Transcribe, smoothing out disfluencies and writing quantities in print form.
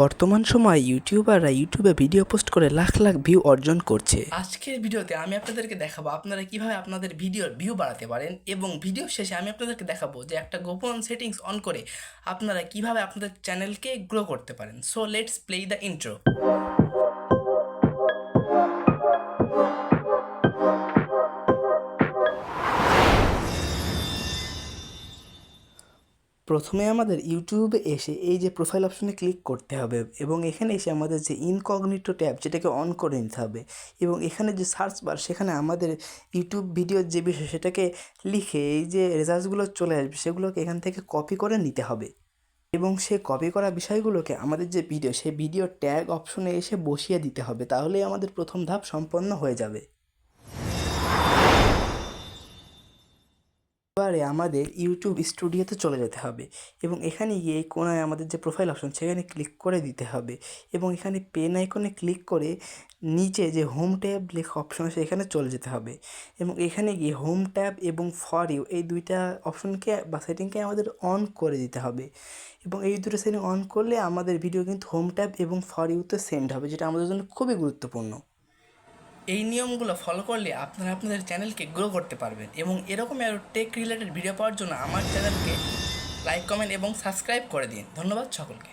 বর্তমান সময়ে ইউটিউবাররা ইউটিউবে ভিডিও পোস্ট করে লাখ লাখ ভিউ অর্জন করছে। আজকের ভিডিওতে আমি আপনাদেরকে দেখাবো আপনারা কিভাবে আপনাদের ভিডিওর ভিউ বাড়াতে পারেন, এবং ভিডিও শেষে আমি আপনাদেরকে দেখাবো যে একটা গোপন সেটিংস অন করে আপনারা কিভাবে আপনাদের চ্যানেলকে গ্রো করতে পারেন। So let's play the intro. প্রথমে আমাদের ইউটিউবে এসে এই যে প্রোফাইল অপশনে ক্লিক করতে হবে, এবং এখানে এসে আমাদের যে ইনকগনিটো ট্যাব যেটাকে অন করে নিতে হবে, এবং এখানে যে সার্চ বার সেখানে আমাদের ইউটিউব ভিডিওর যে বিষয় সেটাকে লিখে এই যে রেজাল্টসগুলো চলে আসবে সেগুলোকে এখান থেকে কপি করে নিতে হবে, এবং সে কপি করা বিষয়গুলোকে আমাদের যে ভিডিও সেই ভিডিও ট্যাগ অপশনে এসে বসিয়ে দিতে হবে। তাহলেই আমাদের প্রথম ধাপ সম্পন্ন হয়ে যাবে। এবারে আমাদের ইউটিউব স্টুডিওতে চলে যেতে হবে, এবং এখানে গিয়ে এই কোণায় আমাদের যে প্রোফাইল অপশন সেখানে ক্লিক করে দিতে হবে, এবং এখানে পেন আইকনে ক্লিক করে নিচে যে হোম ট্যাব লেখা অপশন আছে এখানে চলে যেতে হবে, এবং এখানে গিয়ে হোম ট্যাব এবং ফর ইউ এই দুইটা অপশনকে বা সেটিংকে আমাদের অন করে দিতে হবে, এবং এই দুটো সেটিং অন করলে আমাদের ভিডিও কিন্তু হোম ট্যাব এবং ফর ইউতে সেন্ড হবে, যেটা আমাদের জন্য খুবই গুরুত্বপূর্ণ। এই নিয়মগুলো ফলো করলে আপনারা আপনাদের চ্যানেলকে গ্রো করতে পারবেন, এবং এরকম আরও টেক রিলেটেড ভিডিও পাওয়ার জন্য আমার চ্যানেলকে লাইক, কমেন্ট এবং সাবস্ক্রাইব করে দিন। ধন্যবাদ সকলকে।